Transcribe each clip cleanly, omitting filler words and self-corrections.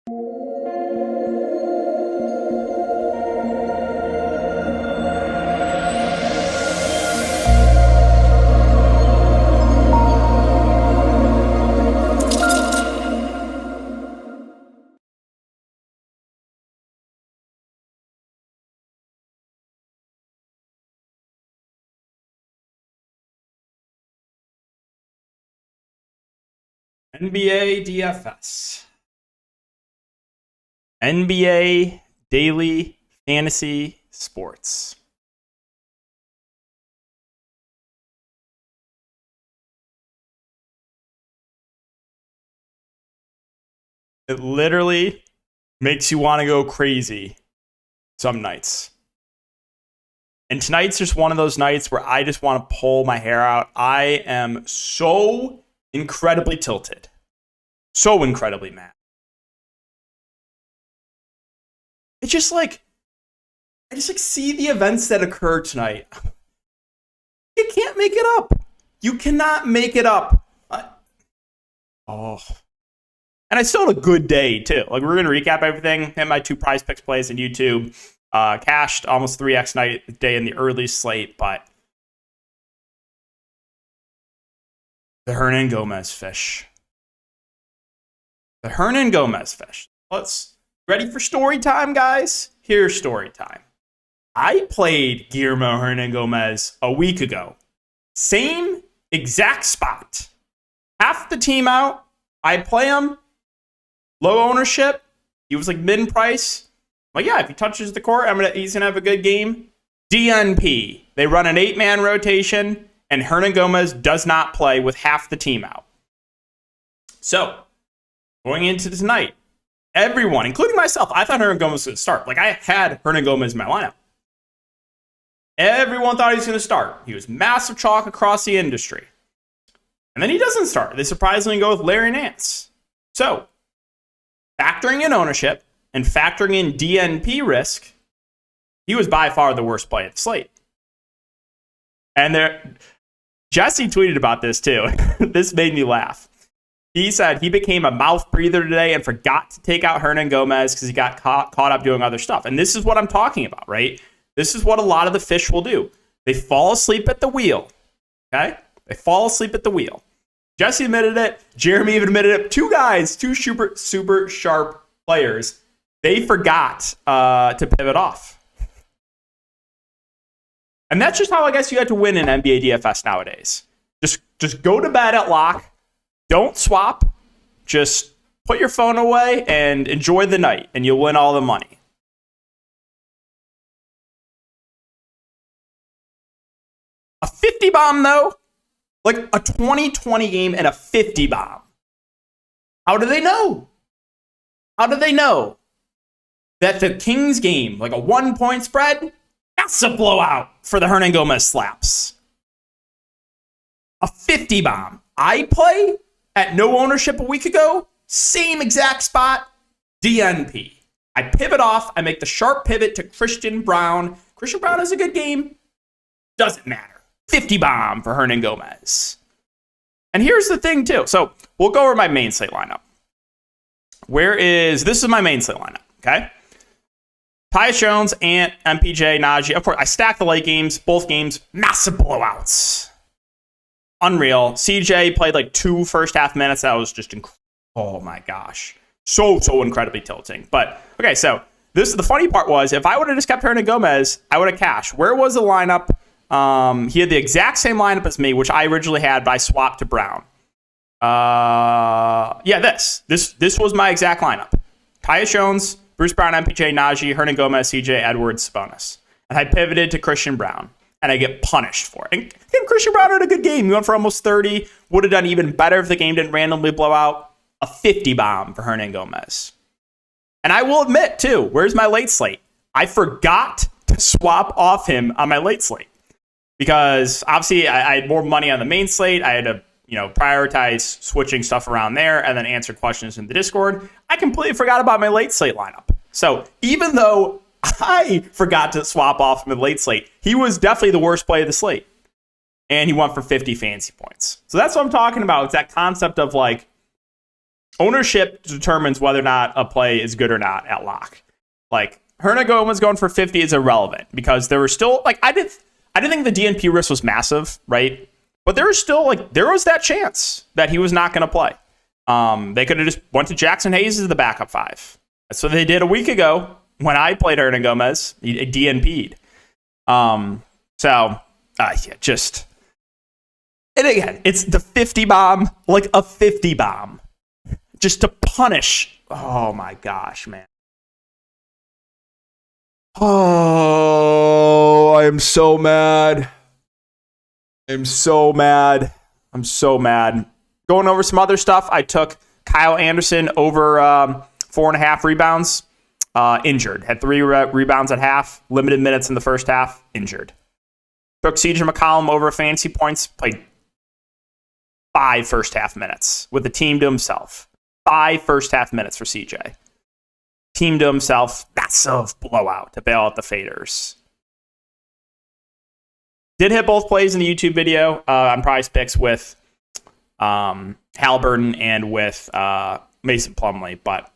NBA DFS. NBA Daily Fantasy Sports. It literally makes you want to go crazy some nights. And tonight's just one of those nights where I just want to pull my hair out. I am so incredibly tilted. So incredibly mad. It's just like, I just like see the events that occur tonight. You can't make it up. You cannot make it up. And I still had a good day too. Like, we're going to recap everything. Hit my 2 prize picks plays in YouTube. Cashed almost 3x night day in the early slate, but the Hernan Gomez fish. The Hernan Gomez fish. Ready for story time, guys? Here's story time. I played Guillermo Hernan Gomez a week ago. Same exact spot. Half the team out. I play him. Low ownership. He was like mid price. Like, yeah, if he touches the court, he's gonna have a good game. DNP. They run an 8-man rotation, and Hernan Gomez does not play with half the team out. So, going into tonight, everyone, including myself, I thought Hernan Gomez was going to start. Like, I had Hernan Gomez in my lineup. Everyone thought he was going to start. He was massive chalk across the industry. And then he doesn't start. They surprisingly go with Larry Nance. So, factoring in ownership and factoring in DNP risk, he was by far the worst play at the slate. And Jesse tweeted about this too. This made me laugh. He said he became a mouth breather today and forgot to take out Hernan Gomez because he got caught up doing other stuff. And this is what I'm talking about, right? This is what a lot of the fish will do. They fall asleep at the wheel, okay? They fall asleep at the wheel. Jesse admitted it. Jeremy even admitted it. 2 guys, 2 super sharp players, they forgot to pivot off. And that's just how I guess you have to win in NBA DFS nowadays. Just go to bed at lock. Don't swap. Just put your phone away and enjoy the night, and you'll win all the money. A 50 bomb, though? Like a 2020 game and a 50 bomb. How do they know? How do they know that the Kings game, like a 1-point spread, that's a blowout for the Hernan Gomez slaps? A 50 bomb. I play at no ownership a week ago, same exact spot, DNP. I pivot off. I make the sharp pivot to Christian Brown. Christian Brown has a good game. Doesn't matter. 50 bomb for Hernan Gomez. And here's the thing, too. So we'll go over my main slate lineup. This is my main slate lineup, okay? Tyus Jones, Ant, MPJ, Najee. Of course, I stacked the late games. Both games, massive blowouts. Unreal. CJ played like 2 first half minutes. That was just oh my gosh. So incredibly tilting. But, okay, so the funny part was, if I would have just kept Hernan Gomez, I would have cashed. Where was the lineup? He had the exact same lineup as me, which I originally had, but I swapped to Brown. This was my exact lineup. Tyus Jones, Bruce Brown, MPJ, Najee, Hernan Gomez, CJ, Edwards, Sabonis. And I pivoted to Christian Brown. And I get punished for it. And Christian Brown had a good game. He went for almost 30. Would have done even better if the game didn't randomly blow out. A 50 bomb for Hernan Gomez. And I will admit, too, where's my late slate? I forgot to swap off him on my late slate. Because, obviously, I had more money on the main slate. I had to, prioritize switching stuff around there and then answer questions in the Discord. I completely forgot about my late slate lineup. So, even though I forgot to swap off him in the late slate, he was definitely the worst play of the slate. And he went for 50 fantasy points. So that's what I'm talking about. It's that concept of like, ownership determines whether or not a play is good or not at lock. Like, Hernan Gomez going for 50 is irrelevant because there were still, like, I didn't think the DNP risk was massive, right? But there was still, like, there was that chance that he was not going to play. They could have just went to Jackson Hayes as the backup 5. That's what they did a week ago when I played Hernan Gomez. He DNP'd. Just... And again, it's the 50 bomb, like a 50 bomb. Just to punish. Oh, my gosh, man. Oh, I am so mad. I'm so mad. Going over some other stuff, I took Kyle Anderson over 4.5 rebounds. Injured. Had 3 rebounds at half. Limited minutes in the first half. Injured. Took CJ McCollum over fantasy points. Played 5 first half minutes with the team to himself. 5 first half minutes for CJ. Team to himself. Massive blowout to bail out the faders. Did hit both plays in the YouTube video on Prize Picks with Halliburton and with Mason Plumlee. But,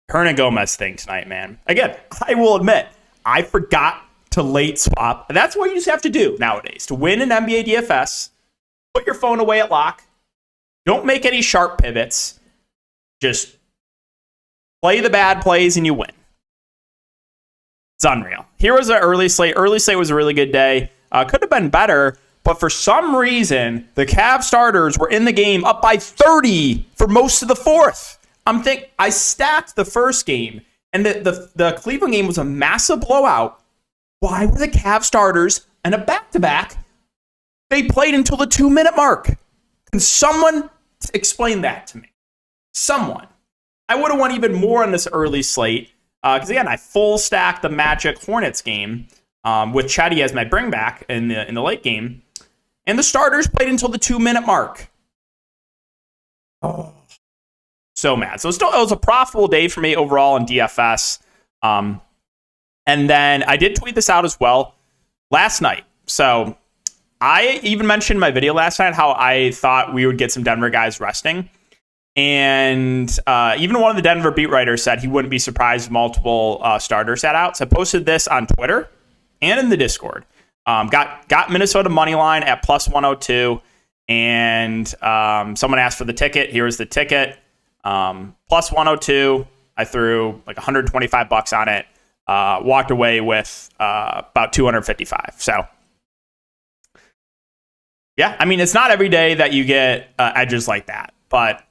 Hernan Gomez thing tonight, man. Again, I will admit, I forgot to late swap. And that's what you just have to do nowadays. To win an NBA DFS, put your phone away at lock. Don't make any sharp pivots. Just play the bad plays and you win. It's unreal. Here was an early slate. Early slate was a really good day. Could have been better, but for some reason, the Cavs starters were in the game up by 30 for most of the fourth. I stacked the first game, and the Cleveland game was a massive blowout. Why were the Cavs starters in a back-to-back? They played until the 2-minute mark. Can someone explain that to me? Someone. I would have won even more on this early slate. Because again, I full stacked the Magic Hornets game with Chetty as my bring back in the late game. And the starters played until the 2-minute mark. Oh, so mad. So it was a profitable day for me overall in DFS. And then I did tweet this out as well last night. So I even mentioned in my video last night how I thought we would get some Denver guys resting. And even one of the Denver beat writers said he wouldn't be surprised if multiple starters sat out. So I posted this on Twitter and in the Discord. Got Minnesota money line at plus 102. And someone asked for the ticket. Here's the ticket. Plus 102. I threw like $125 on it. Walked away with about 255. So yeah, I mean, it's not every day that you get edges like that, but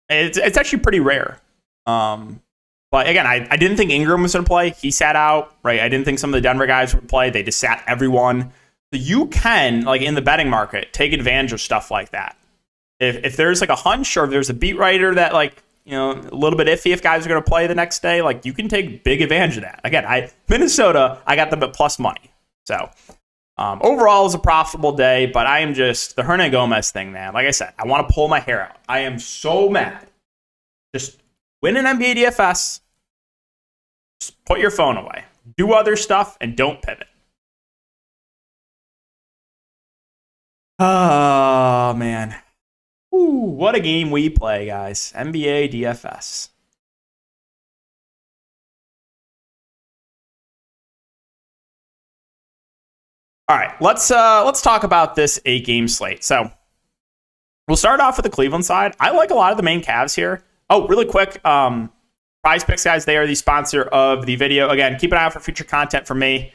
it's actually pretty rare. But again, I didn't think Ingram was going to play. He sat out, right? I didn't think some of the Denver guys would play. They just sat everyone. So you can, like in the betting market, take advantage of stuff like that. If there's like a hunch or if there's a beat writer that like, you know, a little bit iffy if guys are going to play the next day, like you can take big advantage of that. Again, Minnesota, I got them at plus money. So overall, it was a profitable day, but I am just the Hernan Gomez thing, man. Like I said, I want to pull my hair out. I am so mad. Just win an NBA DFS. Just put your phone away. Do other stuff and don't pivot. Oh, man. Ooh, what a game we play, guys. NBA DFS. All right, let's talk about this 8-game slate. So we'll start off with the Cleveland side. I like a lot of the main Cavs here. Oh, really quick, Prize Picks, guys, they are the sponsor of the video. Again, keep an eye out for future content from me.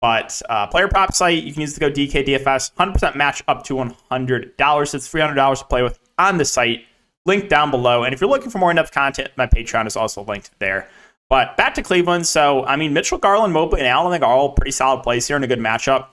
But player prop site, you can use the code DKDFS. 100% match up to $100. It's $300 to play with on the site. Link down below. And if you're looking for more in-depth content, my Patreon is also linked there. But back to Cleveland. So, I mean, Mitchell, Garland, Mobley, and Allen, I think are all pretty solid plays here in a good matchup.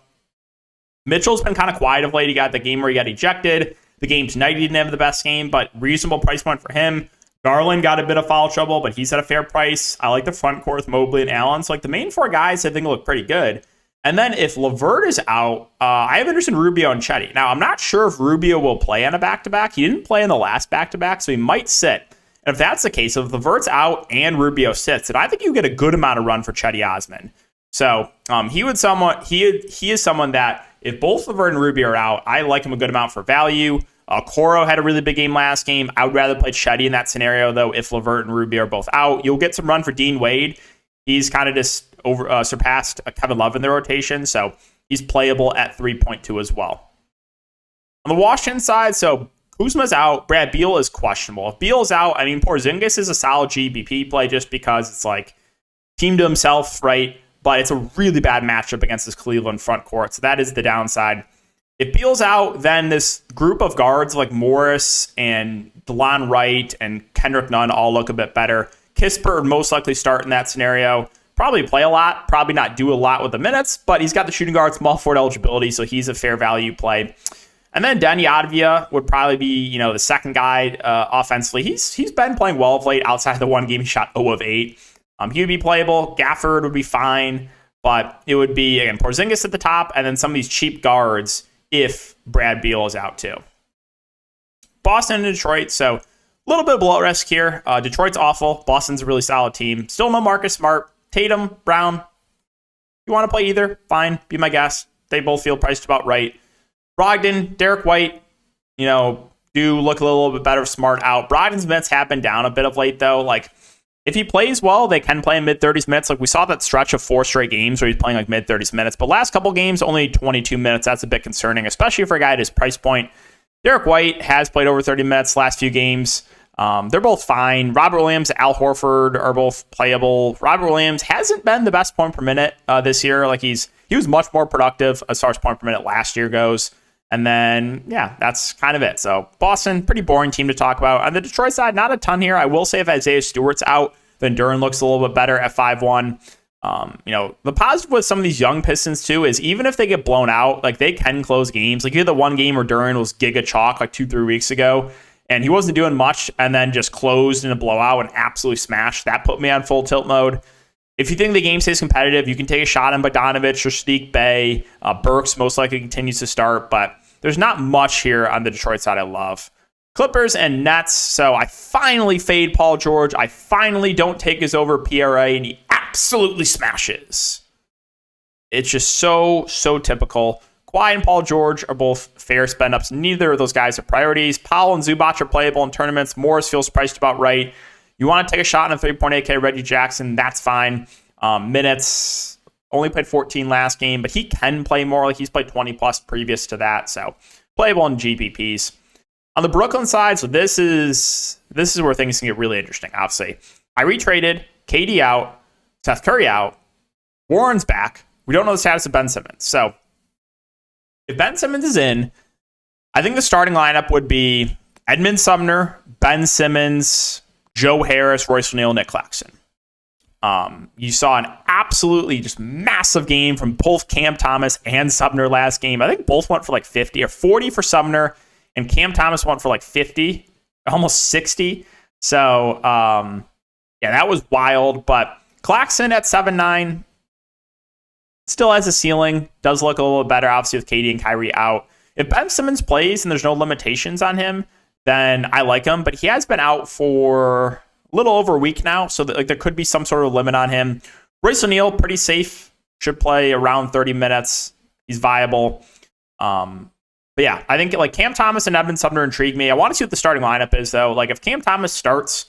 Mitchell's been kind of quiet of late. He got the game where he got ejected. The game tonight, he didn't have the best game, but reasonable price point for him. Garland got a bit of foul trouble, but he's at a fair price. I like the front court with Mobley and Allen. So, like, the main 4 guys, I think, look pretty good. And then if LeVert is out, I have interest in Rubio and Chetty. Now, I'm not sure if Rubio will play on a back-to-back. He didn't play in the last back-to-back, so he might sit. And if that's the case, if LeVert's out and Rubio sits, then I think you get a good amount of run for Chetty Osman. So he is someone that if both LeVert and Rubio are out, I like him a good amount for value. Coro had a really big game last game. I would rather play Chetty in that scenario, though, if LeVert and Rubio are both out. You'll get some run for Dean Wade. He's kind of just surpassed Kevin Love in the rotation, so he's playable at 3.2 as well. On the Washington side, so Kuzma's out. Brad Beal is questionable. If Beal's out, I mean, Porzingis is a solid GBP play just because it's like team to himself, right? But it's a really bad matchup against this Cleveland front court, so that is the downside. If Beal's out, then this group of guards like Morris and DeLon Wright and Kendrick Nunn all look a bit better. Kispert would most likely start in that scenario. Probably play a lot, probably not do a lot with the minutes, but he's got the shooting guard small forward eligibility, so he's a fair value play. And then Deni Avdija would probably be, the second guy offensively. He's been playing well of late. Outside of the one game, he shot 0 of 8. He would be playable. Gafford would be fine, but it would be, again, Porzingis at the top, and then some of these cheap guards if Brad Beal is out too. Boston and Detroit, so a little bit of blow risk here. Detroit's awful. Boston's a really solid team. Still no Marcus Smart. Tatum, Brown. You want to play either? Fine. Be my guest. They both feel priced about right. Brogdon, Derek White, do look a little bit better. Smart out. Brogdon's minutes have been down a bit of late, though. Like, if he plays well, they can play in mid-30s minutes. Like, we saw that stretch of 4 straight games where he's playing like mid-30s minutes. But last couple games, only 22 minutes. That's a bit concerning, especially for a guy at his price point. Derek White has played over 30 minutes last few games. They're both fine. Robert Williams, Al Horford are both playable. Robert Williams hasn't been the best point per minute this year. Like, he was much more productive as far as point per minute last year goes. And then, that's kind of it. So Boston, pretty boring team to talk about. On the Detroit side, not a ton here. I will say if Isaiah Stewart's out, then Duren looks a little bit better at 5-1. The positive with some of these young Pistons too is even if they get blown out, like they can close games. Like you had the one game where Duren was giga chalk like 2-3 weeks ago, and he wasn't doing much, and then just closed in a blowout and absolutely smashed. That put me on full tilt mode. If you think the game stays competitive, you can take a shot on Bogdanovich or Sadiq Bey. Burks most likely continues to start, but there's not much here on the Detroit side I love. Clippers and Nets. So I finally fade Paul George. I finally don't take his over PRA, and he absolutely smashes. It's just so typical. Kawhi and Paul George are both fair spend-ups. Neither of those guys are priorities. Powell and Zubac are playable in tournaments. Morris feels priced about right. You want to take a shot on a 3.8K Reggie Jackson, that's fine. Minutes, only played 14 last game, but he can play more. Like he's played 20 plus previous to that, so playable in GPPs. On the Brooklyn side, so this is where things can get really interesting, obviously. I retraded, KD out, Seth Curry out, Warren's back. We don't know the status of Ben Simmons. So if Ben Simmons is in, I think the starting lineup would be Edmund Sumner, Ben Simmons, Joe Harris, Royce O'Neal, Nick Claxton. You saw an absolutely just massive game from both Cam Thomas and Sumner last game. I think both went for like 50 or 40 for Sumner, and Cam Thomas went for like 50, almost 60. So, that was wild. But Claxton at 7.9 still has a ceiling. Does look a little better, obviously, with KD and Kyrie out. If Ben Simmons plays and there's no limitations on him, then I like him. But he has been out for a little over a week now, so that, there could be some sort of limit on him. Royce O'Neal, pretty safe. Should play around 30 minutes. He's viable. But yeah, I think like Cam Thomas and Edmund Sumner intrigue me. I want to see what the starting lineup is, though. Like if Cam Thomas starts,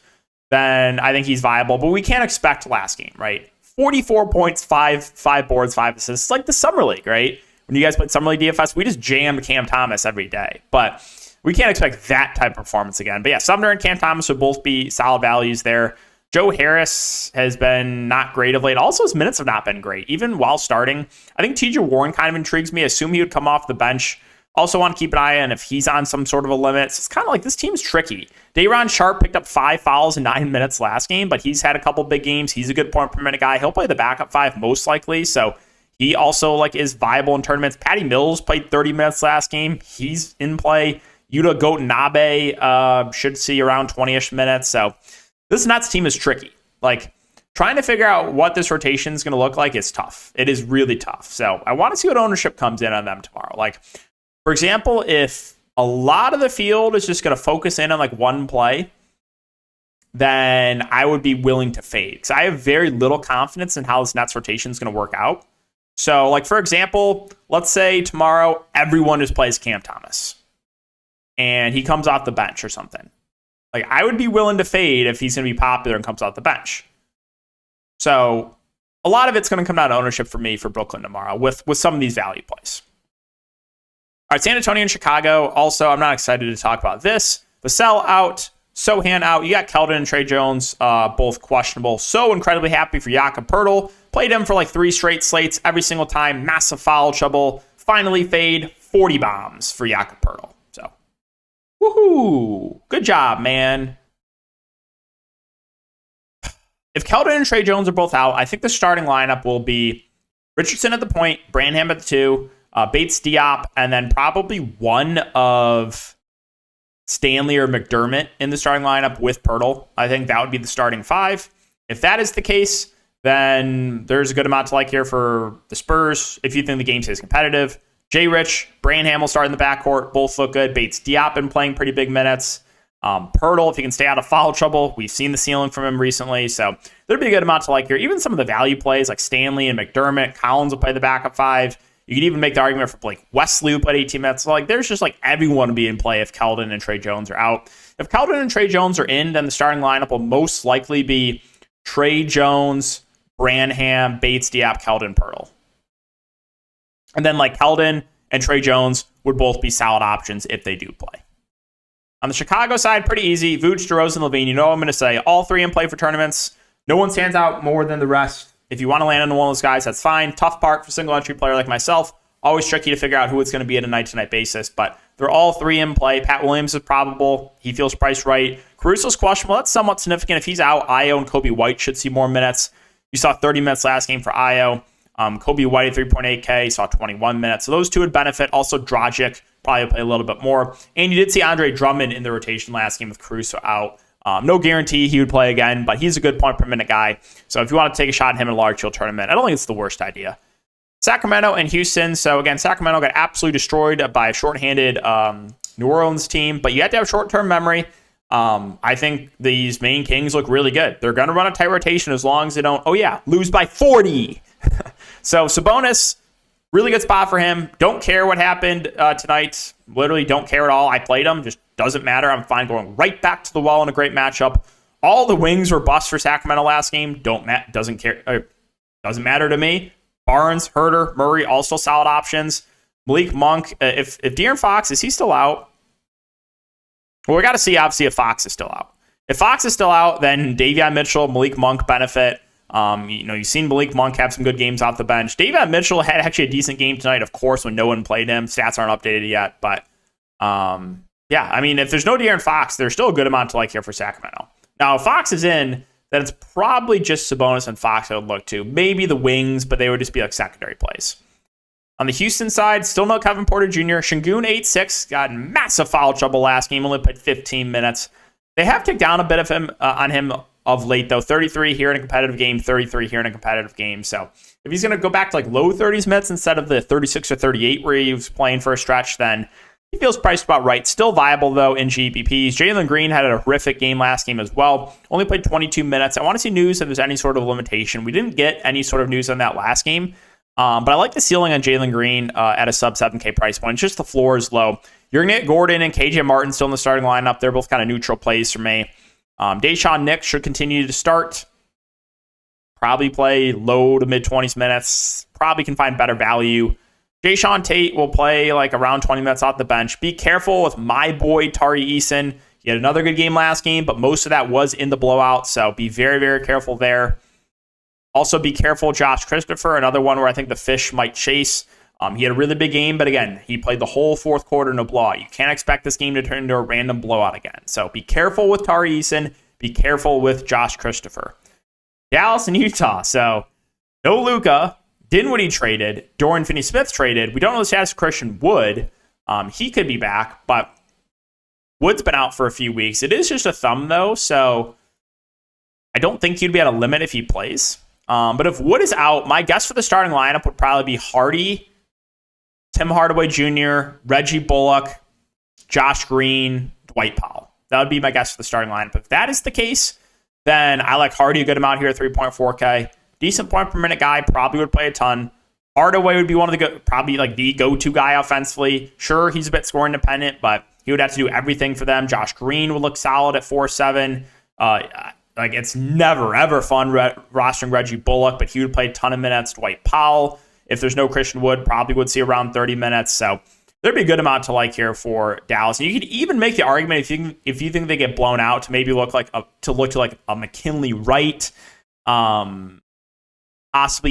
then I think he's viable. But we can't expect last game, right? 44 points, five boards, 5 assists. It's like the Summer League, right? When you guys played Summer League DFS, we just jammed Cam Thomas every day. But we can't expect that type of performance again. But yeah, Sumner and Cam Thomas would both be solid values there. Joe Harris has been not great of late. Also, his minutes have not been great, even while starting. I think TJ Warren kind of intrigues me. I assume he would come off the bench. Also want to keep an eye on if he's on some sort of a limit. So it's kind of like this team's tricky. Day'Ron Sharpe picked up 5 fouls in 9 minutes last game, but he's had a couple big games. He's a good point per minute guy. He'll play the backup 5 most likely. So he also is viable in tournaments. Patty Mills played 30 minutes last game. He's in play. Yuta Watanabe should see around 20-ish minutes. So this Nets team is tricky. Trying to figure out what this rotation is going to look like is tough. It is really tough. So I want to see what ownership comes in on them tomorrow. For example, if a lot of the field is just going to focus in on one play, then I would be willing to fade. Because I have very little confidence in how this Nets rotation is going to work out. So, for example, let's say tomorrow everyone just plays Cam Thomas. and he comes off the bench or something. Like, I would be willing to fade if he's going to be popular and comes off the bench. So a lot of it's going to come down to ownership for me for Brooklyn tomorrow with some of these value plays. All right, San Antonio and Chicago. Also, I'm not excited to talk about this. Vassell out, Sohan out. You got Keldon and Trey Jones, both questionable. So incredibly happy for Jakob Poeltl. Played him for like 3 straight slates every single time. Massive foul trouble. Finally fade 40 bombs for Jakob Poeltl. So, woohoo! Good job, man. If Keldon and Trey Jones are both out, I think the starting lineup will be Richardson at the point, Branham at the 2, Bates Diop, and then probably one of Stanley or McDermott in the starting lineup with Poeltl. I think that would be the starting 5. If that is the case, then there's a good amount to like here for the Spurs. If you think the game stays competitive, Jay Rich, Branham will start in the backcourt. Both look good. Bates Diop been playing pretty big minutes. Poeltl, if he can stay out of foul trouble, we've seen the ceiling from him recently, so there'd be a good amount to like here. Even some of the value plays like Stanley and McDermott, Collins will play the backup 5. You could even make the argument for Blake Wesley who played 18 minutes. So like, there's just like everyone to be in play if Keldon and Trey Jones are out. If Keldon and Trey Jones are in, then the starting lineup will most likely be Trey Jones, Branham, Bates, Diop, Keldon, Poeltl. And then like Keldon and Trey Jones would both be solid options if they do play. On the Chicago side, pretty easy. Vooch, DeRozan, LaVine. You know what I'm going to say. All 3 in play for tournaments. No one stands out more than the rest. If you want to land on one of those guys, that's fine. Tough part for single entry player like myself. Always tricky to figure out who it's going to be at a night-to-night basis. But they're all 3 in play. Pat Williams is probable. He feels priced right. Caruso's questionable. That's somewhat significant. If he's out, Io and Kobe White should see more minutes. You saw 30 minutes last game for Io. Kobe White at 3.8K saw 21 minutes. So those two would benefit. Also, Dragic probably play a little bit more. And you did see Andre Drummond in the rotation last game with Caruso out. No guarantee he would play again, but he's a good point per minute guy. So if you want to take a shot at him in a large field tournament, I don't think it's the worst idea. Sacramento and Houston. So again, Sacramento got absolutely destroyed by a shorthanded New Orleans team, but you have to have short-term memory. I think these main Kings look really good. They're going to run a tight rotation as long as they don't, lose by 40. So Sabonis, really good spot for him. Don't care what happened tonight. Literally don't care at all. I played him. Just doesn't matter. I'm fine going right back to the wall in a great matchup. All the wings were bust for Sacramento last game. Doesn't matter to me. Barnes, Herter, Murray, also solid options. Malik Monk. If De'Aaron Fox, is he still out? Well, we got to see, obviously, if Fox is still out. If Fox is still out, then Davion Mitchell, Malik Monk benefit. You've seen Malik Monk have some good games off the bench. Davion Mitchell had actually a decent game tonight, of course, when no one played him. Stats aren't updated yet. But, if there's no De'Aaron Fox, there's still a good amount to like here for Sacramento. Now, if Fox is in, then it's probably just Sabonis and Fox I would look to. Maybe the wings, but they would just be like secondary plays. On the Houston side, still no Kevin Porter Jr. Şengün 8-6, got in massive foul trouble last game, only played 15 minutes. They have ticked down a bit of him on him of late, though. 33 here in a competitive game, 33 here in a competitive game. So if he's going to go back to like low 30s minutes instead of the 36 or 38 where he was playing for a stretch, then he feels priced about right. Still viable, though, in GPPs. Jalen Green had a horrific game last game as well. Only played 22 minutes. I want to see news if there's any sort of limitation. We didn't get any sort of news on that last game. But I like the ceiling on Jalen Green at a sub 7K price point. It's just the floor is low. You're going to get Gordon and KJ Martin still in the starting lineup. They're both kind of neutral plays for me. Deshaun Nick should continue to start. Probably play low to mid 20s minutes. Probably can find better value. Jayshawn Tate will play like around 20 minutes off the bench. Be careful with my boy Tari Eason. He had another good game last game, but most of that was in the blowout. So be very, very careful there. Also, be careful, Josh Christopher, another one where I think the fish might chase. He had a really big game, but again, he played the whole fourth quarter in a blowout. You can't expect this game to turn into a random blowout again. So be careful with Tari Eason. Be careful with Josh Christopher. Dallas and Utah. So no Luka. Dinwiddie traded. Dorian Finney-Smith traded. We don't know the status of Christian Wood. He could be back, but Wood's been out for a few weeks. It is just a thumb, though, so I don't think you'd be at a limit if he plays. But if Wood is out, my guess for the starting lineup would probably be Hardy, Tim Hardaway Jr., Reggie Bullock, Josh Green, Dwight Powell. That would be my guess for the starting lineup. If that is the case, then I like Hardy a good amount here at 3.4K. Decent point per minute guy, probably would play a ton. Hardaway would be one of the probably like the go-to guy offensively. Sure, he's a bit scoring dependent, but He would have to do everything for them. Josh Green would look solid at 4-7. Like, it's never, ever fun rostering Reggie Bullock, but he would play a ton of minutes. Dwight Powell, if there's no Christian Wood, probably would see around 30 minutes. So there'd be a good amount to like here for Dallas. And you could even make the argument if you think they get blown out to maybe look like a McKinley Wright, possibly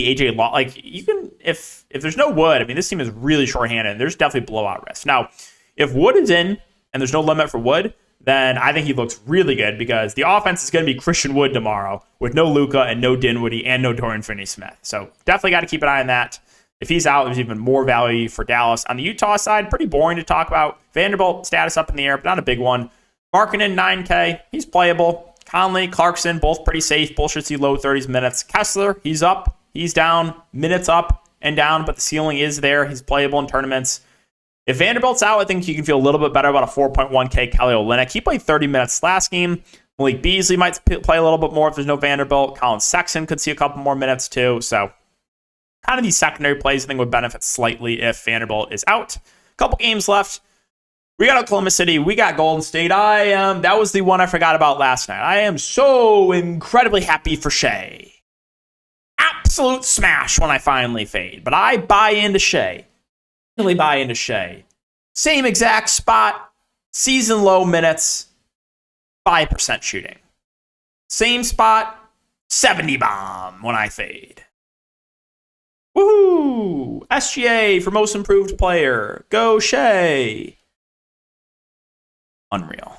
AJ Law. Like, you can, if there's no Wood, I mean, this team is really shorthanded. There's definitely blowout risk. Now, if Wood is in and there's no limit for Wood, then I think he looks really good because the offense is going to be Christian Wood tomorrow with no Luka and no Dinwiddie and no Dorian Finney-Smith. So definitely got to keep an eye on that. If he's out, there's even more value for Dallas. On the Utah side, pretty boring to talk about. Vanderbilt status up in the air, but not a big one. Markkanen, 9K. He's playable. Conley, Clarkson, both pretty safe. Both should see low 30s minutes. Kessler, he's up. He's down. Minutes up and down, but the ceiling is there. He's playable in tournaments. If Vanderbilt's out, I think you can feel a little bit better about a 4.1K Kelly Olynyk. He played 30 minutes last game. Malik Beasley might play a little bit more if there's no Vanderbilt. Colin Sexton could see a couple more minutes too. So kind of these secondary plays I think would benefit slightly if Vanderbilt is out. A couple games left. We got Oklahoma City. We got Golden State. That was the one I forgot about last night. I am so incredibly happy for Shea. Absolute smash when I finally fade. But I buy into Shea. Really buy into Shea. Same exact spot, season low minutes, 5% shooting. Same spot, 70 bomb when I fade. Woohoo! SGA for most improved player. Go Shea. Unreal.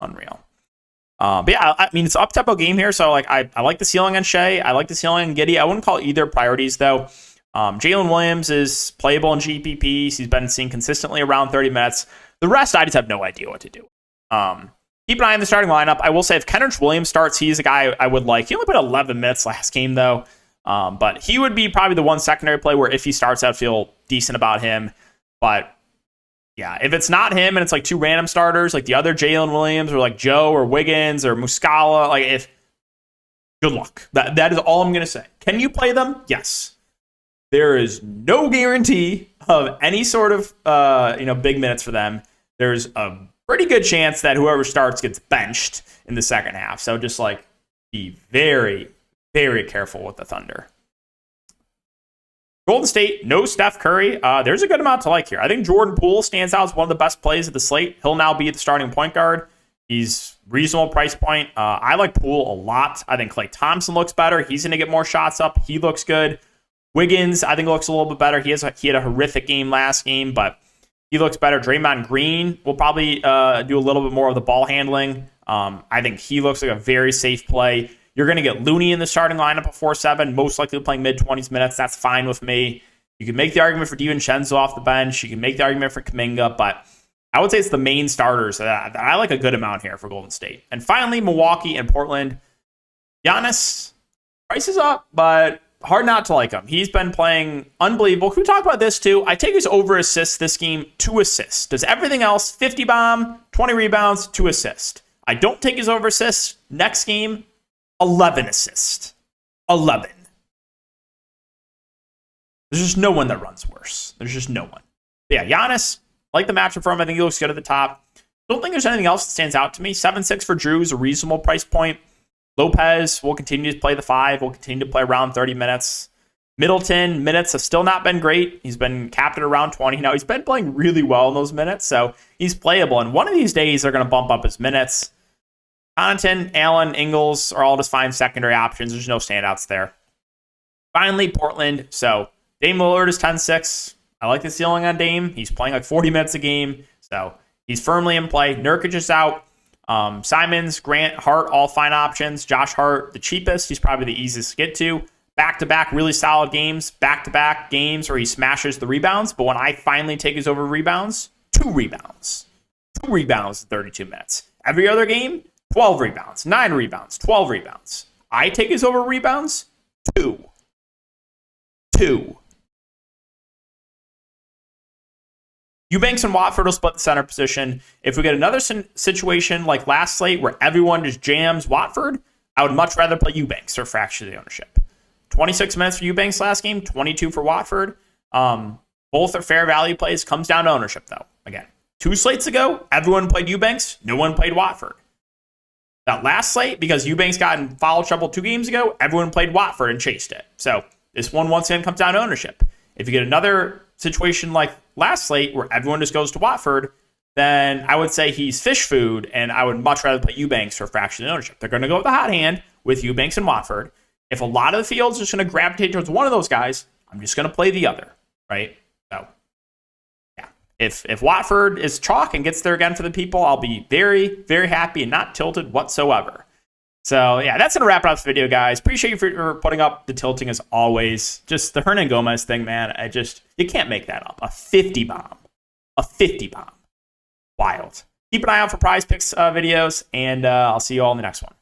But yeah, I mean, it's an up-tempo game here, so like I like the ceiling on Shea. I like the ceiling on Giddey. I wouldn't call either priorities, though. Jalen Williams is playable in GPPs. He's been seen consistently around 30 minutes. The rest, I just have no idea what to do. Keep an eye on the starting lineup. I will say if Kenrich Williams starts, he's a guy I would like. He only played 11 minutes last game, though. But he would be probably the one secondary play where if he starts, I'd feel decent about him. But yeah, if it's not him and it's like two random starters, like the other Jalen Williams or like Joe or Wiggins or Muscala, good luck. That is all I'm going to say. Can you play them? Yes. There is no guarantee of any sort of big minutes for them. There's a pretty good chance that whoever starts gets benched in the second half. So just be very, very careful with the Thunder. Golden State, no Steph Curry. There's a good amount to like here. I think Jordan Poole stands out as one of the best plays of the slate. He'll now be the starting point guard. He's reasonable price point. I like Poole a lot. I think Klay Thompson looks better. He's going to get more shots up. He looks good. Wiggins, I think, looks a little bit better. He had a horrific game last game, but he looks better. Draymond Green will probably do a little bit more of the ball handling. I think he looks like a very safe play. You're going to get Looney in the starting lineup at 4-7, most likely playing mid-20s minutes. That's fine with me. You can make the argument for DiVincenzo off the bench. You can make the argument for Kuminga, but I would say it's the main starters that I like a good amount here for Golden State. And finally, Milwaukee and Portland. Giannis, price is up, but hard not to like him. He's been playing unbelievable. Can we talk about this too? I take his over assists this game, 2 assists. Does everything else, 50 bomb, 20 rebounds, 2 assists. I don't take his over assists. Next game, 11 assists. 11. There's just no one that runs worse. There's just no one. But yeah, Giannis, like the matchup for him. I think he looks good at the top. Don't think there's anything else that stands out to me. 7-6 for Drew is a reasonable price point. Lopez will continue to play the 5. Will continue to play around 30 minutes. Middleton, minutes have still not been great. He's been capped at around 20. Now, he's been playing really well in those minutes, so he's playable. And one of these days, they're going to bump up his minutes. Connaughton, Allen, Ingles are all just fine secondary options. There's no standouts there. Finally, Portland. So, Dame Lillard is 10-6. I like the ceiling on Dame. He's playing 40 minutes a game, so he's firmly in play. Nurkic is out. Simons, Grant, Hart, all fine options. Josh Hart, the cheapest. He's probably the easiest to get to. Back-to-back really solid games. Back-to-back games where he smashes the rebounds. But when I finally take his over rebounds, 2 rebounds. 2 rebounds in 32 minutes. Every other game, 12 rebounds, 9 rebounds, 12 rebounds. I take his over rebounds, 2. 2. Eubanks and Watford will split the center position. If we get another situation like last slate where everyone just jams Watford, I would much rather play Eubanks or fracture the ownership. 26 minutes for Eubanks last game, 22 for Watford. Both are fair value plays. Comes down to ownership, though. Again, 2 slates ago, everyone played Eubanks. No one played Watford. That last slate, because Eubanks got in foul trouble 2 games ago, everyone played Watford and chased it. So this one, once again, comes down to ownership. If you get another situation like last slate where everyone just goes to Watford, then I would say he's fish food, and I would much rather play Eubanks for fraction ownership. They're going to go with the hot hand with Eubanks and Watford. If a lot of the field's just going to gravitate towards one of those guys, I'm just going to play the other, right? So, yeah. If Watford is chalk and gets there again for the people, I'll be very, very happy and not tilted whatsoever. So, yeah, that's going to wrap up this video, guys. Appreciate you for putting up the tilting as always. Just the Hernan Gomez thing, man. You can't make that up. A 50 bomb. A 50 bomb. Wild. Keep an eye out for prize picks videos, and I'll see you all in the next one.